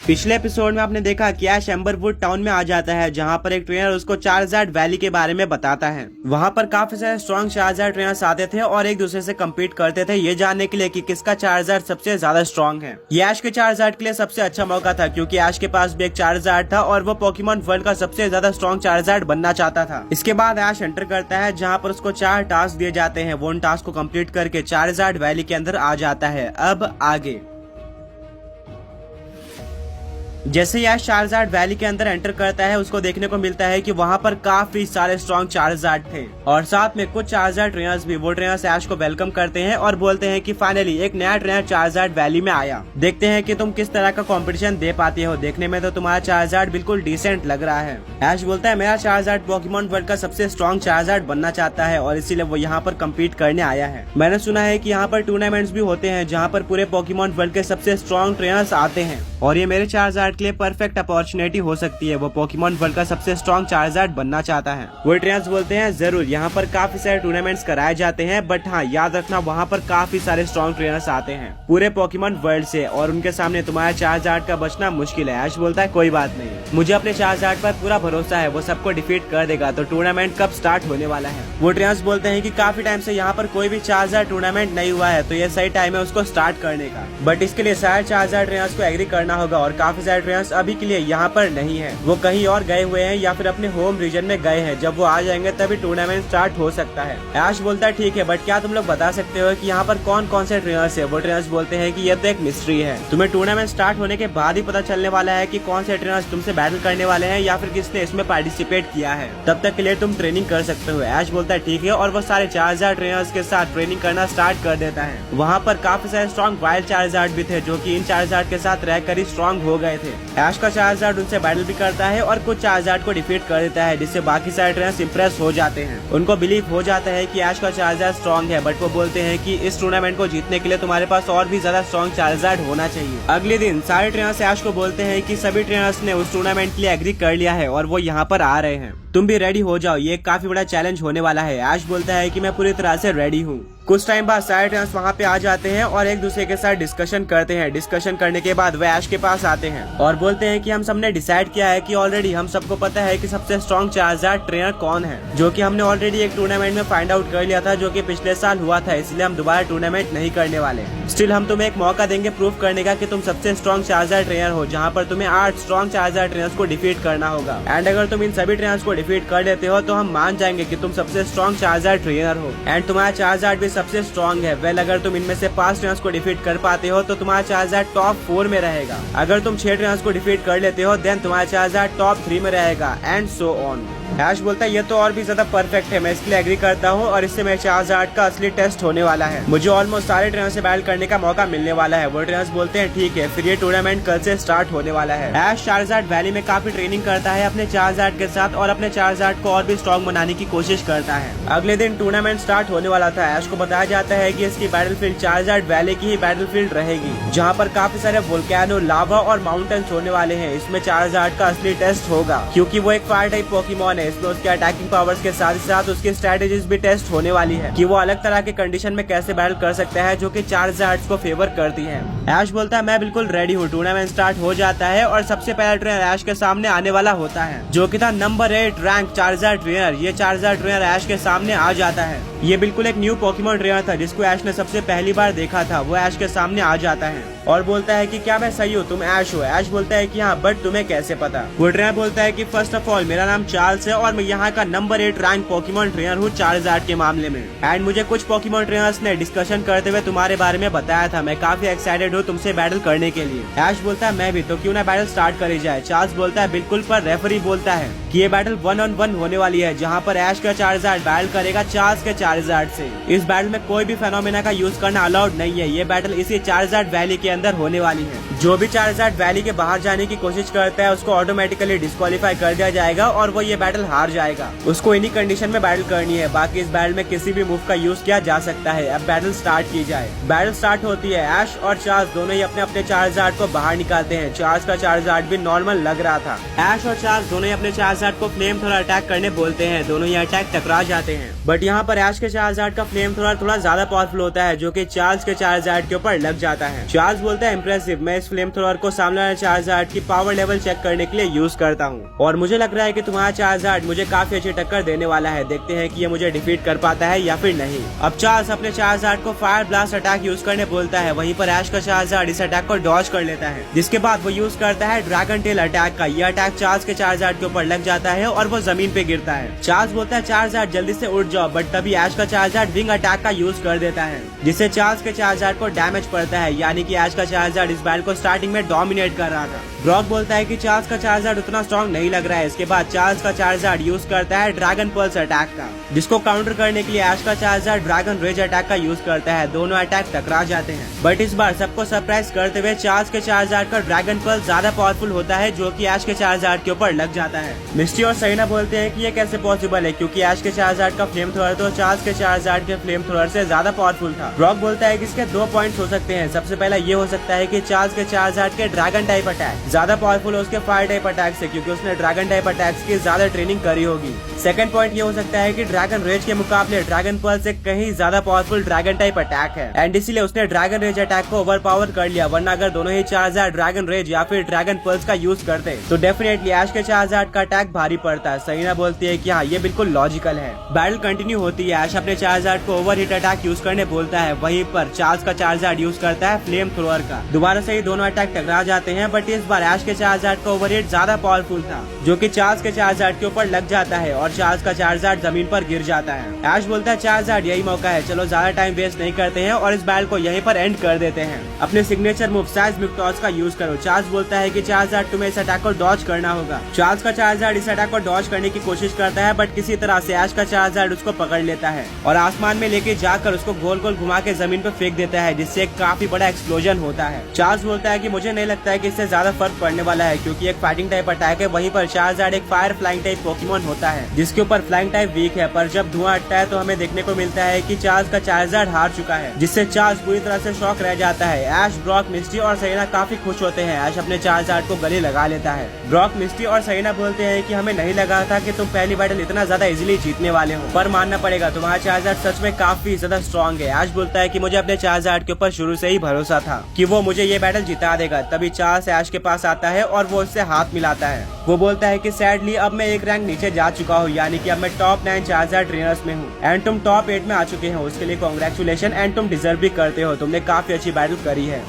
पिछले एपिसोड में आपने देखा कि ऐश एम्बरवुड टाउन में आ जाता है, जहां पर एक ट्रेनर उसको चार्जार्ड वैली के बारे में बताता है। वहां पर काफी सारे स्ट्रॉन्ग चार्जार्ड ट्रेनर्स आते थे और एक दूसरे से कम्पीट करते थे ये जानने के लिए कि किसका चार्जार्ड सबसे ज्यादा स्ट्रॉन्ग है। ये ऐश के चार्जार्ड के लिए सबसे अच्छा मौका था, क्योंकि ऐश के पास भी एक चार्जार्ड था और वो पोकेमॉन वर्ल्ड का सबसे ज्यादा स्ट्रॉन्ग चार्जार्ड बनना चाहता था। इसके बाद ऐश एंटर करता है, जहाँ पर उसको 4 टास्क दिए जाते हैं। वो उन टास्क को कम्प्लीट करके चार्जार्ड वैली के अंदर आ जाता है। अब आगे जैसे ही ऐश चार्जार्ड वैली के अंदर एंटर करता है, उसको देखने को मिलता है कि वहाँ पर काफी सारे स्ट्रॉन्ग चार्जार्ड थे और साथ में कुछ चार्जार्ड ट्रेनर्स भी। वो ट्रेनर्स ऐश को वेलकम करते हैं और बोलते हैं कि फाइनली एक नया ट्रेनर चार्जार्ड वैली में आया। देखते हैं कि तुम किस तरह का कंपटीशन दे पाते हो। देखने में तो तुम्हारा चार्जार्ड बिल्कुल डिसेंट लग रहा है। ऐश बोलता है मेरा चार्जार्ड पोकेमॉन वर्ल्ड का सबसे स्ट्रॉन्ग चार्जार्ड बनना चाहता है और इसीलिए वो यहाँ पर कम्पीट करने आया है। मैंने सुना है कि यहाँ पर टूर्नामेंट्स भी होते हैं, जहाँ पर पूरे पोकेमॉन वर्ल्ड के सबसे स्ट्रॉन्ग ट्रेनर्स आते हैं और ये मेरे चार्जार्ड के लिए परफेक्ट अपॉर्चुनिटी हो सकती है। वो पोकेमॉन वर्ल्ड का सबसे स्ट्रॉन्ग चार्जार्ड बनना चाहता है। वो ट्रेनर्स बोलते हैं जरूर, यहाँ पर काफी सारे टूर्नामेंट्स कराए जाते हैं, बट हाँ याद रखना वहाँ पर काफी सारे स्ट्रॉन्ग ट्रेनर्स आते हैं पूरे पोकेमॉन वर्ल्ड से और उनके सामने तुम्हारा चार्जार्ड का बचना मुश्किल है। ऐश बोलता है कोई बात नहीं, मुझे अपने चार्जार्ड पर पूरा भरोसा है, वो सबको डिफीट कर देगा। तो टूर्नामेंट कब स्टार्ट होने वाला है? वो ट्रेनर्स बोलते हैं कि काफी टाइम से यहाँ पर कोई भी चार्जार्ड टूर्नामेंट नहीं हुआ है, तो ये सही टाइम है उसको स्टार्ट करने का। बट इसके लिए सारे चार्जार्ड ट्रेनर्स को एग्री करना होगा और काफी सारे ट्रेनर्स अभी के लिए यहाँ पर नहीं है। वो कहीं और गए हुए हैं या फिर अपने होम रीजन में गए हैं। जब वो आ जाएंगे तभी टूर्नामेंट स्टार्ट हो सकता है। ऐश बोलता है ठीक है, बट क्या तुम लोग बता सकते हो कि यहाँ पर कौन कौन से ट्रेनर्स है? वो ट्रेनर्स बोलते हैं कि ये तो एक मिस्ट्री है, तुम्हें टूर्नामेंट स्टार्ट होने के बाद ही पता चलने वाला है कि कौन से ट्रेनर्स तुमसे बैटल करने वाले हैं या फिर किसने इसमें पार्टिसिपेट किया है। तब तक के लिए तुम ट्रेनिंग कर सकते हो। ऐश बोलता है ठीक है और वो सारे चार्जार्ड ट्रेनर्स के साथ ट्रेनिंग करना स्टार्ट कर देता है। वहाँ पर काफी सारे स्ट्रॉन्ग वाइल्ड चार्जार्ड भी थे, जो कि इन चार्जार्ड के साथ रहकर ही स्ट्रॉन्ग हो गए थे। ऐश का चार्जार्ड उनसे बैटल भी करता है और कुछ चार्जार्ड को डिफीट कर देता है, जिससे बाकी सारे ट्रेनर्स इंप्रेस हो जाते हैं। उनको बिलीव हो जाता है कि ऐश का चार्जार्ड स्ट्रॉन्ग है, बट वो बोलते हैं कि इस टूर्नामेंट को जीतने के लिए तुम्हारे पास और भी ज्यादा स्ट्रॉन्ग चार्जार्ड होना चाहिए। अगले दिन सारे ट्रेनर्स ऐश को बोलते हैं कि सभी ट्रेनर्स ने उस टूर्नामेंट के लिए एग्री कर लिया है और वो यहाँ पर आ रहे हैं। तुम भी रेडी हो जाओ, ये काफी बड़ा चैलेंज होने वाला है। ऐश बोलता है कि मैं पूरी तरह से रेडी हूँ। कुछ टाइम बाद सारे ट्रेनर्स वहाँ पे आ जाते हैं और एक दूसरे के साथ डिस्कशन करते हैं। डिस्कशन करने के बाद वे ऐश के पास आते हैं और बोलते हैं कि हम सबने डिसाइड किया है कि ऑलरेडी हम सबको पता है कि सबसे स्ट्रॉन्ग चार्जार्ड ट्रेनर कौन है, जो कि हमने ऑलरेडी एक टूर्नामेंट में फाइंड आउट कर लिया था, जो कि पिछले साल हुआ था। इसलिए हम दोबारा टूर्नामेंट नहीं करने वाले। स्टिल हम तुम्हें एक मौका देंगे प्रूव करने का कि तुम सबसे स्ट्रॉन्ग चार्जार्ड ट्रेनर हो, जहाँ पर तुम्हें 8 स्ट्रॉन्ग चार्जार्ड ट्रेनर्स को डिफीट करना होगा। एंड अगर तुम इन सभी ट्रेनर्स को डिफीट कर लेते हो तो हम मान जाएंगे कि तुम सबसे स्ट्रॉन्ग चार्जार्ड ट्रेनर हो एंड तुम्हारा चार्जार्ड भी सबसे स्ट्रॉन्ग है। वेल, अगर तुम इनमें से 5 ट्रेनर्स को डिफीट कर पाते हो तो तुम्हारा चार्जार्ड टॉप 4 में रहेगा। अगर तुम 6 ट्रेनर्स को डिफीट कर लेते हो देन तुम्हारा चार्जार्ड टॉप 3 में रहेगा एंड सो ऑन। ऐश बोलता है ये तो और भी ज्यादा परफेक्ट है, मैं इसके लिए एग्री करता हूँ और इससे मेरे चार्जार्ड का असली टेस्ट होने वाला है। मुझे ऑलमोस्ट सारे ट्रेनर्स से बैटल करने का मौका मिलने वाला है। वो ट्रेनर्स बोलते हैं ठीक है, फिर ये टूर्नामेंट कल से स्टार्ट होने वाला है। ऐश चार्जार्ड वैली में काफी ट्रेनिंग करता है अपने चार्जार्ड के साथ और अपने चार्जार्ड को और भी स्ट्रॉन्ग बनाने की कोशिश करता है। अगले दिन टूर्नामेंट स्टार्ट होने वाला था। ऐश को बताया जाता है कि इसकी बैटलफील्ड चार्जार्ड वैली की ही बैटलफील्ड रहेगी, जहाँ पर काफी सारे वोल्केनो, लावा और माउंटेन्स होने वाले हैं। इसमें चार्जार्ड का असली टेस्ट होगा, क्योंकि वो एक फायर टाइप पोकेमॉन है। इसमें उसके अटैकिंग पावर्स के साथ साथ उसकी स्ट्रेटेजीज भी टेस्ट होने वाली है कि वो अलग तरह के कंडीशन में कैसे बैटल कर सकता है, जो कि चार्जार्ड्स को फेवर करती है। ऐश बोलता है मैं बिल्कुल रेडी हूँ। टूर्नामेंट स्टार्ट हो जाता है और सबसे पहला ट्रेनर ऐश के सामने आने वाला होता है, जो कि था नंबर 8 रैंक चार्जार्ड ट्रेनर। ये चार्जार्ड ट्रेनर ऐश के सामने आ जाता है। ये बिल्कुल एक न्यू पोकेमॉन ट्रेनर था, जिसको ऐश ने सबसे पहली बार देखा था। वो ऐश के सामने आ जाता है और बोलता है कि क्या मैं सही हूँ, तुम ऐश हो? ऐश बोलता है कि हाँ, बट तुम्हें कैसे पता? वो ट्रेनर बोलता है कि फर्स्ट ऑफ ऑल मेरा नाम चार्ल्स है और मैं यहाँ का नंबर 8 रैंक पोकेमॉन ट्रेनर हूँ चार्जार्ड के मामले में। एंड मुझे कुछ पोकेमॉन ट्रेनर्स ने डिस्कशन करते हुए तुम्हारे बारे में बताया था। मैं काफी एक्साइटेड हूँ तुमसे बैटल करने के लिए। ऐश बोलता है मैं भी, तो क्यों ना बैटल स्टार्ट करी जाए। चार्ल्स बोलता है बिल्कुल, पर रेफरी बोलता है कि ये बैटल 1-on-1 होने वाली है, जहाँ पर ऐश का चार्जार्ड बैटल करेगा चार्ल्स के चार्जार्ड से। इस बैटल में कोई भी फेनोमेना का यूज करना अलाउड नहीं है। ये बैटल इसी चार्जार्ड वैली के अंदर होने वाली है। जो भी चार्जार्ड वैली के बाहर जाने की कोशिश करता है उसको ऑटोमेटिकली डिस्क्वालीफाई कर दिया जाएगा और वो ये बैटल हार जाएगा। उसको इन्हीं कंडीशन में बैटल करनी है। बाकी इस बैटल में किसी भी मूव का यूज किया जा सकता है। अब बैटल स्टार्ट की जाए। बैटल स्टार्ट होती है। ऐश और चार्ल्स दोनों ही अपने अपने चार्जार्ड को बाहर निकालते हैं। चार्ल्स का चार्जार्ड भी नॉर्मल लग रहा था। ऐश और चार्ल्स दोनों ही अपने चार्जार्ड को फ्लेम थ्रोअर अटैक करने बोलते हैं। दोनों ही अटैक टकरा जाते हैं। बट यहाँ पर ऐश के चार्जार्ड का फ्लेम थोड़ा ज्यादा पावरफुल होता है, जो कि चार्ल्स के चार्जार्ड के ऊपर लग जाता है। चार्ल्स बोलता है इम्प्रेसिव, मैं इस फ्लेम थ्रोअर को सामने वाले चार्जार्ड की पावर लेवल चेक करने के लिए यूज करता हूँ और मुझे लग रहा है कि तुम्हारा चार्जार्ड मुझे काफी अच्छी टक्कर देने वाला है। देखते हैं कि ये मुझे डिफीट कर पाता है या फिर नहीं। अब चार्ल्स अपने चार्जार्ड को फायर ब्लास्ट अटैक यूज करने बोलता है। वहीं पर ऐश का चार्जार्ड इस अटैक को डॉज कर लेता है, जिसके बाद वो यूज करता है ड्रैगन टेल अटैक का। यह अटैक चार्ल्स के चार्जार्ड के ऊपर लग जाता है और वो जमीन पे गिरता है। चार्ल्स बोलता है चार्जार्ड जल्दी से उठ जाओ, बट तभी ऐश का चार्जार्ड विंग अटैक का यूज कर देता है, जिससे चार्ल्स के चार्जार्ड को डैमेज पड़ता है। यानी कि ऐश का चार्जार्ड इस बैटल को स्टार्टिंग में डोमिनेट कर रहा था। ब्रॉक बोलता है कि चार्ल्स का चार्जार्ड उतना स्ट्रॉन्ग नहीं लग रहा है। इसके बाद चार्ल्स का चार्जार्ड यूज करता है ड्रैगन पल्स अटैक का, जिसको काउंटर करने के लिए ऐश का चार्जार्ड ड्रैगन रेज अटैक का यूज करता है। दोनों अटैक टकरा जाते हैं, बट इस बार सबको सरप्राइज करते हुए चार्ल्स के चार्जार्ड का ड्रैगन पल्स ज्यादा पावरफुल होता है, जो कि ऐश के चार्जार्ड के ऊपर लग जाता है। मिस्टी और सरीना बोलते हैं कि ये कैसे पॉसिबल है, क्योंकि ऐश के चार्जार्ड का फ्लेम थ्रोअर तो चार्ल्स के चार्जार्ड के फ्लेम थ्रोअर से ज्यादा पावरफुल था। ब्रॉक बोलता है कि इसके 2 पॉइंट्स हो सकते हैं। सबसे पहला ये हो सकता है कि चार्ल्स के चार्जार्ड के ड्रैगन टाइप अटैक ज्यादा पावरफुल है उसके फायर टाइप अटैक से, क्योंकि उसने ड्रैगन टाइप अटैक्स की ज्यादा ट्रेनिंग करी होगी। सेकंड पॉइंट ये हो सकता है कि ड्रैगन रेज के मुकाबले ड्रैगन पल्स एक कहीं ज्यादा पावरफुल ड्रैगन टाइप अटैक है, एंड इसीलिए उसने ड्रैगन रेज अटैक को ओवर पावर कर लिया। वरना अगर दोनों ही चार्जार्ड ड्रैगन रेज या फिर ड्रैगन पल्स का यूज करते तो डेफिनेटली ऐश के चार्जार्ड का अटैक भारी पड़ता है। सरीना बोलती है कि हाँ, ये बिल्कुल लॉजिकल है। बैटल कंटिन्यू होती है। ऐश अपने चार्जार्ड को ओवर हिट अटैक यूज करने बोलता है। वहीं पर चार्ल्स का चार्जार्ड यूज करता है फ्लेम थ्रोअर का। दोबारा से ही दोनों अटैक टकरा जाते हैं, बट इस बार ऐश के चार्जार्ड का ओवर हिट ज्यादा पावरफुल था, जो कि चार्ल्स के चार्जार्ड के ऊपर लग जाता है और चार्ल्स का चार्जार्ड जमीन पर गिर जाता है। ऐश बोलता है चार्जार्ड यही मौका है, चलो ज्यादा टाइम वेस्ट नहीं करते हैं और इस बैटल को यहीं पर एंड कर देते हैं। अपने सिग्नेचर मूव साइज़मिक टॉस का यूज करो। चार्ल्स बोलता है कि चार्जार्ड तुम्हें इस अटैक को डॉज करना होगा। चार्ल्स का चार्जार्ड इस अटैक को डॉज करने की कोशिश करता है, बट किसी तरह से ऐश का चार्जार्ड उसको पकड़ लेता है और आसमान में लेके जाकर उसको गोल गोल घुमा के जमीन पर फेंक देता है, जिससे काफी बड़ा एक्सप्लोजन होता है। चार्ल्स बोलता है कि मुझे नहीं लगता है कि इससे ज्यादा फर्क पड़ने वाला है, क्योंकि एक फाइटिंग टाइप अटैक है। वहीं पर चार्जार्ड एक फायर फ्लाइंग टाइप पोकेमॉन होता है, जिसके ऊपर फ्लाइंग टाइप वीक है। पर जब धुआं हटता है तो हमें देखने को मिलता है कि चार्ल्स का चार्जार्ड हार चुका है, जिससे चार्ल्स पूरी तरह से शॉक रह जाता है। ऐश, ब्रॉक, मिस्टी और सरीना काफी खुश होते हैं। ऐश अपने चार्जार्ड को गले लगा लेता है। ब्रॉक, मिस्टी और सरीना बोलते हैं कि हमें नहीं लगा था कि तुम पहली बैटल इतना ज्यादा इजीली जीतने वाले हो, पर मानना पड़ेगा तुम्हारा चार्जार्ड सच में काफी ज्यादा स्ट्रॉन्ग है। ऐश बोलता है कि मुझे अपने चार्जार्ड के ऊपर शुरू से ही भरोसा था कि वो मुझे ये बैटल जिता देगा। तभी चार्ल्स ऐश के पास आता है और वो उससे हाथ मिलाता है। वो बोलता है कि सैडली अब मैं एक रैंक नीचे जा चुका हूँ, यानी कि अब मैं टॉप 9 चार्जार्ड ट्रेनर्स में हूँ एंड तुम टॉप 8 में आ चुके हो। उसके लिए कांग्रेचुलेशन एंड तुम डिजर्व भी करते हो, तुमने काफी अच्छी बैटल करी है।